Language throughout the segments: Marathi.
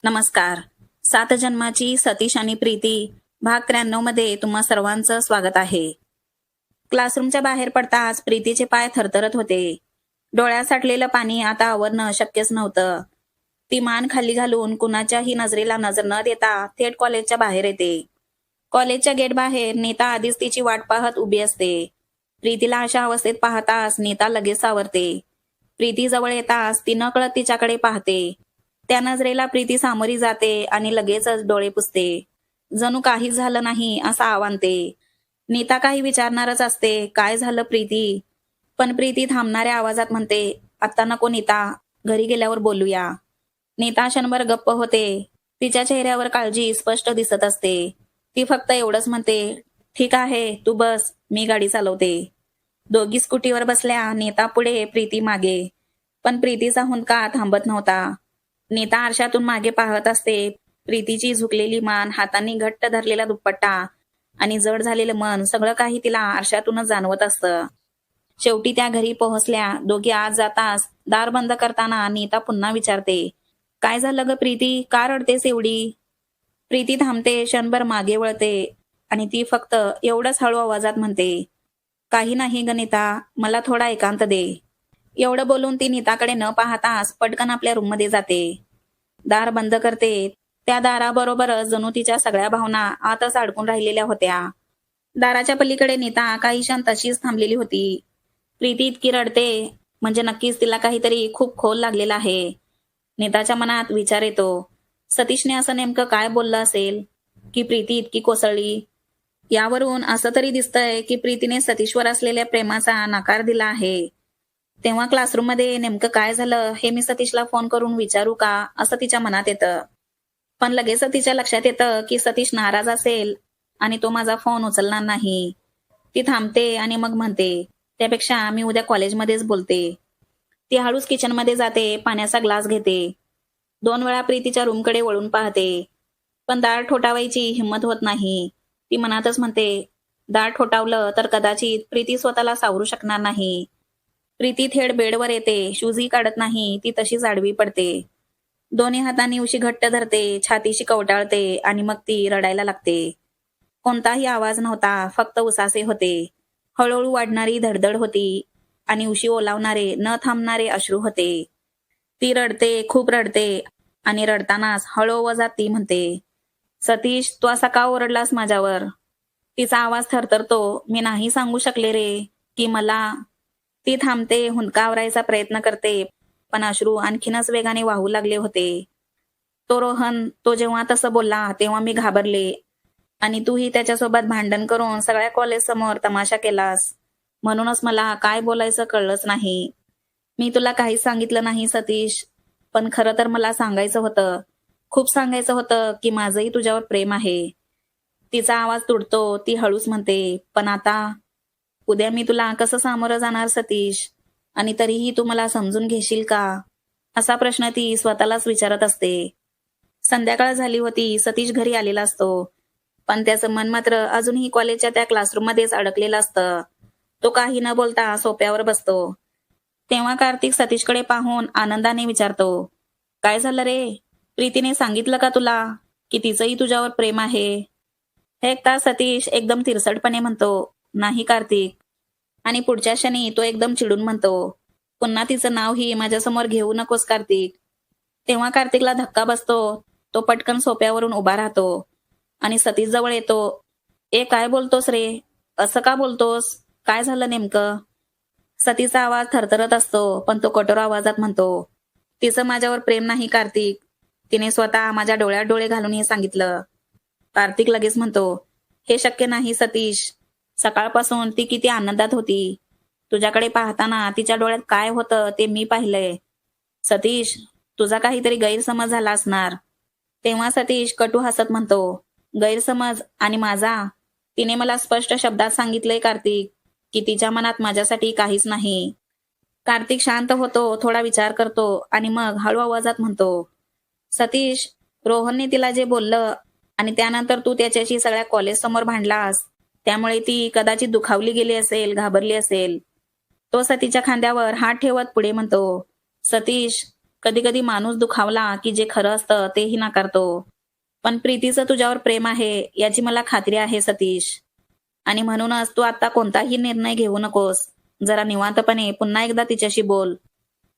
नमस्कार. सात जन्माची सतीश आणि प्रीती भाग 93 मध्ये तुम्हा सर्वांचं स्वागत आहे. क्लासरूमच्या बाहेर पडताच प्रीतीचे पाय थरथरत होते. डोळ्यात साठलेलं पाणी आता आवरणं शक्यच नव्हतं. ती मान खाली घालून कुणाच्याही नजरेला नजर न देता थेट कॉलेजच्या बाहेर येते. कॉलेजच्या गेट बाहेर नीता आधीच तिची वाट पाहत उभी असते. प्रीतीला अशा अवस्थेत पाहताच नीता लगेच सावरते. प्रीती जवळ येताच ती नकळत तिच्याकडे पाहते. त्या नजरेला प्रीती सामोरी जाते आणि लगेचच डोळे पुसते. जणू काहीच झालं नाही असं आवानते. नीता काही विचारणारच असते, काय झालं प्रीती? पण प्रीती थांबणाऱ्या आवाजात म्हणते, आत्ता नको नीता, घरी गेल्यावर बोलूया. नीता क्षणभर गप्प होते. तिच्या चेहऱ्यावर काळजी स्पष्ट दिसत असते. ती फक्त एवढंच म्हणते, ठीक आहे तू बस, मी गाडी चालवते. दोघी स्कूटीवर बसल्या, नीता पुढे प्रीती मागे. पण प्रीतीचा हुंदका थांबत नव्हता. नीता आरशातून मागे पाहत असते. प्रीतीची झुकलेली मान, हातांनी घट्ट धरलेला दुपट्टा आणि जड झालेलं मन, सगळं काही तिला आरशातूनच जाणवत असतं. शेवटी त्या घरी पोहोचल्या. दोघी आत जाताच दार बंद करताना नीता पुन्हा विचारते, काय झालं ग प्रीती, का रडतेस एवढी? प्रीती थांबते, क्षणभर मागे वळते आणि ती फक्त एवढंच हळू आवाजात म्हणते, काही नाही ग नीता, मला थोडा एकांत दे. एवढं बोलून ती नीताकडे न पाहताच पटकन आपल्या रूममध्ये जाते. दार बंद करते. त्या दाराबरोबरच जणू तिच्या सगळ्या भावना आतच अडकून राहिलेल्या होत्या. दाराच्या पलीकडे नीता काही क्षण तशीच थांबलेली होती. प्रीती इतकी रडते म्हणजे नक्कीच तिला काहीतरी खूप खोल लागलेला आहे. नीताच्या मनात विचार येतो, सतीशने असं नेमकं काय बोललं असेल की प्रीती इतकी कोसळली? यावरून असं तरी दिसतंय की प्रीतीने सतीशवर असलेल्या प्रेमाचा नकार दिला आहे. तेव्हा क्लासरूममध्ये नेमकं काय झालं हे मी सतीशला फोन करून विचारू का असं तिच्या मनात येतं. पण लगेच तिच्या लक्षात येतं की सतीश नाराज असेल आणि तो माझा फोन उचलणार नाही. ती थांबते आणि मग म्हणते, त्यापेक्षा मी उद्या कॉलेजमध्येच बोलते. ती हळूच किचनमध्ये जाते, पाण्याचा ग्लास घेते. 2 वेळा प्रीतीच्या रूमकडे वळून पाहते. पण दार ठोठावायची हिंमत होत नाही. ती मनातच म्हणते, दार ठोठावलं तर कदाचित प्रीती स्वतःला सावरू शकणार नाही. प्रीती थेट बेडवर येते. शूजही काढत नाही. ती तशीच आडवी पडते. दोन्ही हातांनी उशी घट्ट धरते, छातीशी कवटाळते आणि मग ती रडायला लागते. कोणताही आवाज नव्हता, फक्त उसासे होते. हळूहळू वाढणारी धडधड होती आणि उशी ओलावणारे न थांबणारे अश्रू होते. ती रडते, खूप रडते आणि रडतानाच हळू आवाजात ती म्हणते, सतीश तू असा का ओरडलास माझ्यावर? तिचा आवाज थरथरतो, मी नाही सांगू शकले रे की मला. ती थांबते, हुंदका आवरायचा प्रयत्न करते, पण अश्रू आणखीनच वेगाने वाहू लागले होते. तो रोहन, तो जेव्हा तसं बोलला तेव्हा मी घाबरले आणि तूही त्याच्यासोबत भांडण करून सगळ्या कॉलेज समोर तमाशा केलास. म्हणूनच मला काय बोलायचं कळलंच नाही. मी तुला काहीच सांगितलं नाही सतीश, पण खरं तर मला सांगायचं होतं, खूप सांगायचं होतं की माझंही तुझ्यावर प्रेम आहे. तिचा आवाज तुटतो. ती हळूच म्हणते, पण आता उद्या मी तुला कसं सामोरं जाणार सतीश? आणि तरीही तू मला समजून घेशील का? असा प्रश्न ती स्वतःलाच विचारत असते. संध्याकाळ झाली होती. सतीश घरी आलेला असतो. पण त्याचं मन मात्र अजूनही कॉलेजच्या त्या क्लासरूममध्येच अडकलेलं असतं. तो काही न बोलता सोफ्यावर बसतो. तेव्हा कार्तिक सतीशकडे पाहून आनंदाने विचारतो, काय झालं रे? प्रीतीने सांगितलं का तुला की तिचंही तुझ्यावर प्रेम आहे? हे ऐकता सतीश एकदम तिरसटपणे म्हणतो, नाही कार्तिक. आणि पुढच्या क्षणी तो एकदम चिडून म्हणतो, पुन्हा तिचं नावही माझ्यासमोर घेऊ नकोस कार्तिक. तेव्हा कार्तिकला धक्का बसतो. तो पटकन सोप्यावरून उभा राहतो आणि सतीश जवळ येतो. काय बोलतोस रे? असं का बोलतोस? काय झालं नेमकं? सतीचा आवाज थरथरत असतो, पण तो कठोर आवाजात म्हणतो, तिचं माझ्यावर प्रेम नाही कार्तिक. तिने स्वतः माझ्या डोळ्यात डोळे घालून हे सांगितलं. कार्तिक लगेच म्हणतो, हे शक्य नाही सतीश. सकाळपासून ती किती आनंदात होती. तुझ्याकडे पाहताना तिच्या डोळ्यात काय होतं ते मी पाहिलंय. सतीश, तुझा काहीतरी गैरसमज झाला असणार. तेव्हा सतीश कटू हसत म्हणतो, गैरसमज आणि माझा? तिने मला स्पष्ट शब्दात सांगितलंय कार्तिक की तिच्या मनात माझ्यासाठी काहीच नाही. कार्तिक शांत होतो, थोडा विचार करतो आणि मग हळू आवाजात म्हणतो, सतीश, रोहनने तिला जे बोललं आणि त्यानंतर तू त्याच्याशी सगळ्या कॉलेज समोर भांडलास, त्यामुळे ती कदाचित दुखावली गेली असेल, घाबरली असेल. तो सतीच्या खांद्यावर हात ठेवत पुढे म्हणतो, सतीश, कधी कधी माणूस दुखावला की जे खरं असतं तेही नाकारतो. पण प्रीतीचं तुझ्यावर प्रेम आहे याची मला खात्री आहे सतीश. आणि म्हणूनच तू आता कोणताही निर्णय घेऊ नकोस. जरा निवांतपणे पुन्हा एकदा तिच्याशी बोल.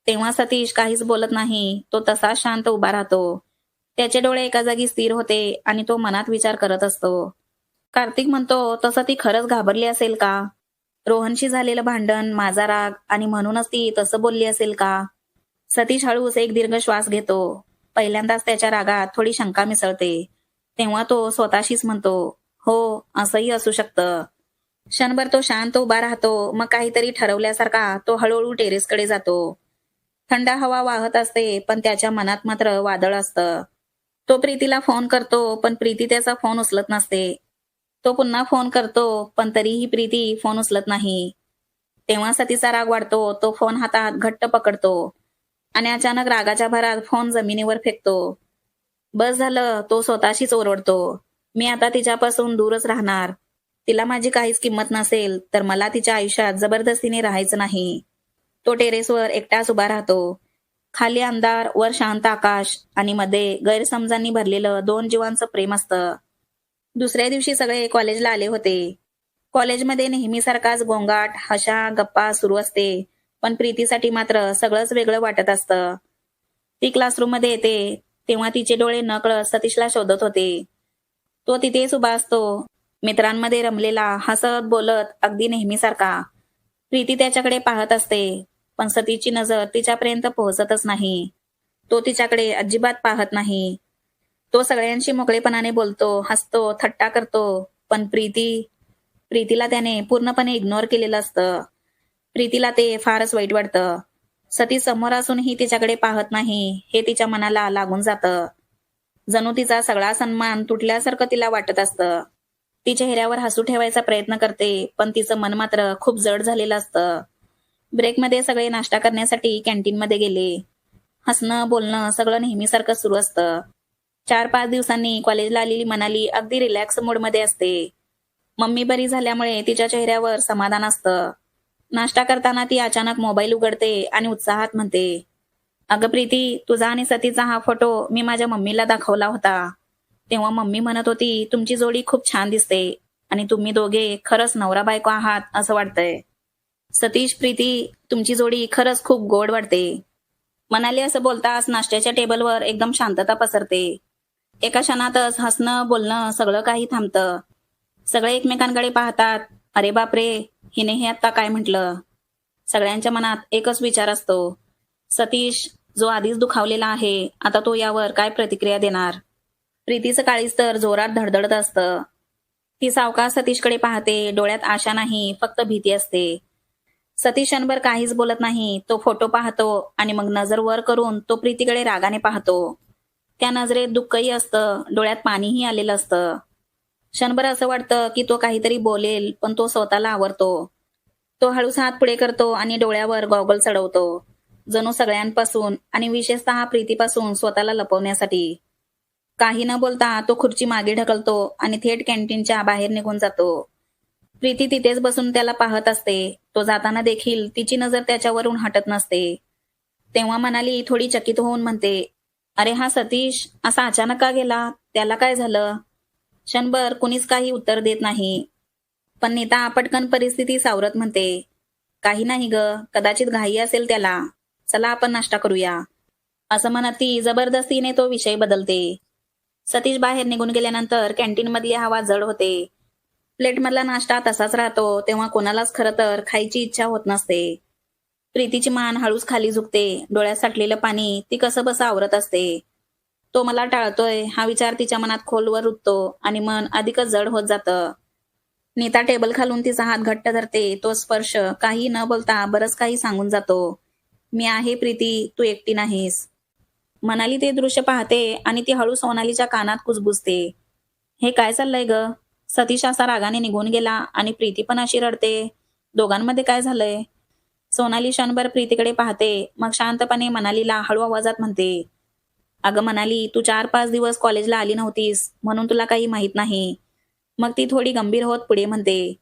तेव्हा सतीश काहीच बोलत नाही. तो तसाच शांत उभा राहतो. त्याचे डोळे एका जागी स्थिर होते आणि तो मनात विचार करत असतो. कार्तिक म्हणतो, तसं ती खरंच घाबरली असेल का? रोहनशी झालेलं भांडण, माझा राग आणि म्हणूनच ती तसं बोलली असेल का? सतीश हळूच एक दीर्घ श्वास घेतो. पहिल्यांदाच त्याच्या रागात थोडी शंका मिसळते. तेव्हा तो स्वतःशीच म्हणतो, हो, असंही असू शकतं. क्षणभर तो शांत उभा राहतो. मग काहीतरी ठरवल्यासारखा तो हळूहळू टेरेसकडे जातो. थंड हवा वाहत असते, पण त्याच्या मनात मात्र वादळ असतं. तो प्रीतीला फोन करतो, पण प्रीती त्याचा फोन उचलत नसते. तो पुन्हा फोन करतो, पण तरीही प्रीती फोन उचलत नाही. तेव्हा सतीचा राग वाढतो. तो फोन हातात घट्ट पकडतो आणि अचानक रागाच्या भरात फोन जमिनीवर फेकतो. बस झालं, तो स्वतःशीच ओरडतो. मी आता तिच्यापासून दूरच राहणार. तिला माझी काहीच किंमत नसेल, तर मला तिच्या आयुष्यात जबरदस्तीने राहायचं नाही. तो टेरेसवर एकटाच उभा राहतो. खाली अंधार, वर शांत आकाश आणि मध्ये गैरसमजांनी भरलेलं 2 जीवांचं प्रेम असतं. दुसऱ्या दिवशी सगळे कॉलेजला आले होते. कॉलेजमध्ये नेहमीसारखाच गोंगाट, हशा, गप्पा सुरू असते. पण प्रीतीसाठी मात्र सगळंच वेगळं वाटत असतं. ती क्लासरूममध्ये येते, तेव्हा तिचे डोळे नकळत सतीशला शोधत होते. तो तिथेच उभा असतो, मित्रांमध्ये रमलेला, हसत बोलत अगदी नेहमीसारखा. प्रीती त्याच्याकडे पाहत असते, पण सतीची नजर तिच्यापर्यंत पोहोचतच नाही. तो तिच्याकडे अजिबात पाहत नाही. तो सगळ्यांशी मोकळेपणाने बोलतो, हसतो, थट्टा करतो. पण प्रीतीला त्याने पूर्णपणे इग्नोर केलेलं असतं. प्रीतीला ते फारच वाईट वाटतं. सतीश समोर असूनही तिच्याकडे पाहत नाही, हे तिच्या मनाला लागून जातं. जणू तिचा सगळा सन्मान तुटल्यासारखं तिला वाटत असतं. ती चेहऱ्यावर हसू ठेवायचा प्रयत्न करते, पण तिचं मन मात्र खूप जड झालेलं असतं. ब्रेकमध्ये सगळे नाश्ता करण्यासाठी कॅन्टीनमध्ये गेले. हसणं, बोलणं सगळं नेहमीसारखं सुरू असतं. 4-5 दिवसांनी कॉलेजला आलेली मनाली अगदी रिलॅक्स मूडमध्ये असते. मम्मी बरी झाल्यामुळे तिच्या चेहऱ्यावर समाधान असतं. नाश्ता करताना ती अचानक मोबाईल उघडते आणि उत्साहात म्हणते, अगं प्रीती, तुझा आणि सतीचा हा फोटो मी माझ्या मम्मीला दाखवला होता. तेव्हा मम्मी म्हणत होती, तुमची जोडी खूप छान दिसते आणि तुम्ही दोघे खरंच नवरा बायको आहात असं वाटतंय. सतीश, प्रीती, तुमची जोडी खरंच खूप गोड वाटते. मनाली असं बोलताच नाश्त्याच्या टेबलवर एकदम शांतता पसरते. एका क्षणातच हसणं, बोलणं सगळं काही थांबतं. सगळे एकमेकांकडे पाहतात. अरे बापरे, हिने हे आता काय म्हटलं? सगळ्यांच्या मनात एकच विचार असतो. सतीश, जो आधीच दुखावलेला आहे, आता तो यावर काय प्रतिक्रिया देणार? प्रीतीचं काळीज तर जोरात धडधडत असतं. ती सावकाश सतीशकडे पाहते. डोळ्यात आशा नाही, फक्त भीती असते. सतीश क्षणभर काहीच बोलत नाही. तो फोटो पाहतो आणि मग नजर वर करून तो प्रीतीकडे रागाने पाहतो. त्या नजरेत दुःखही असतं, डोळ्यात पाणीही आलेलं असतं. क्षणभर असं वाटतं की तो काहीतरी बोलेल, पण तो स्वतःला आवरतो. तो हळूच हात पुढे करतो आणि डोळ्यावर गॉगल चढवतो. जणू सगळ्यांपासून आणि विशेषतः प्रीतीपासून स्वतःला लपवण्यासाठी. काही न बोलता तो खुर्ची मागे ढकलतो आणि थेट कॅन्टीनच्या बाहेर निघून जातो. प्रीती तिथेच बसून त्याला पाहत असते. तो जाताना देखील तिची नजर त्याच्यावरून हटत नसते. तेव्हा मनाली थोडी चकित होऊन म्हणते, अरे हा सतीश असा अचानक का गेला? त्याला काय झालं? क्षणभर कुणीच काही उत्तर देत नाही. पण नीता पटकन परिस्थिती सावरत म्हणते, काही नाही ग, कदाचित घाई असेल त्याला. चला आपण नाश्ता करूया. असं म्हणत ती जबरदस्तीने तो विषय बदलते. सतीश बाहेर निघून गेल्यानंतर कॅन्टीनमधली हवा जड होते. प्लेटमधला नाश्ता तसाच राहतो. तेव्हा कोणालाच खरं तर खायची इच्छा होत नसते. प्रीतीची मान हळूच खाली झुकते. डोळ्यात साठलेलं पाणी ती कसं बसं आवरत असते. तो मला टाळतोय हा विचार तिच्या मनात खोलवर रुततो आणि मन अधिकच जड होत जातं. नीता टेबल खालून तिचा हात घट्ट धरते. तो स्पर्श काही न बोलता बरंच काही सांगून जातो. मी आहे प्रीती, तू एकटी नाहीस. मनाली ते दृश्य पाहते आणि ती हळू सोनालीच्या कानात कुजबुजते. हे काय चाललंय ग? सतीश असा रागाने निघून गेला आणि प्रीती पण अशी रडते. दोघांमध्ये काय झालंय? सोनाली क्षणभर प्रीतीकडे पाहते, मग शांतपणे मनालीला हळू आवाजात म्हणते, अगं मनाली, तू 4-5 दिवस कॉलेजला आली नव्हतीस म्हणून तुला काही माहित नाही. मग ती थोडी गंभीर होत पुढे म्हणते,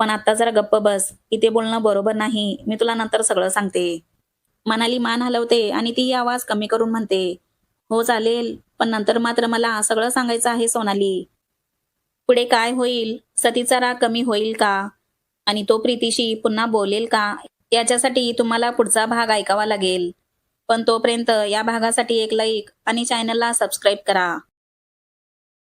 पण आता जरा गप्प बस. इथे बोलणं बरोबर नाही. मी तुला नंतर सगळं सांगते. मनाली मान हलवते आणि ती आवाज कमी करून म्हणते, हो चालेल, पण नंतर मात्र मला सगळं सांगायचं आहे सोनाली. पुढे काय होईल? सतीचा राग कमी होईल का? आणि तो प्रीतीशी पुन्हा बोलेल का? याच्यासाठी तुम्हाला पुढचा भाग ऐकावा लागेल. पण तोपर्यंत या भागासाठी एक लाईक आणि चॅनलला सबस्क्राईब करा.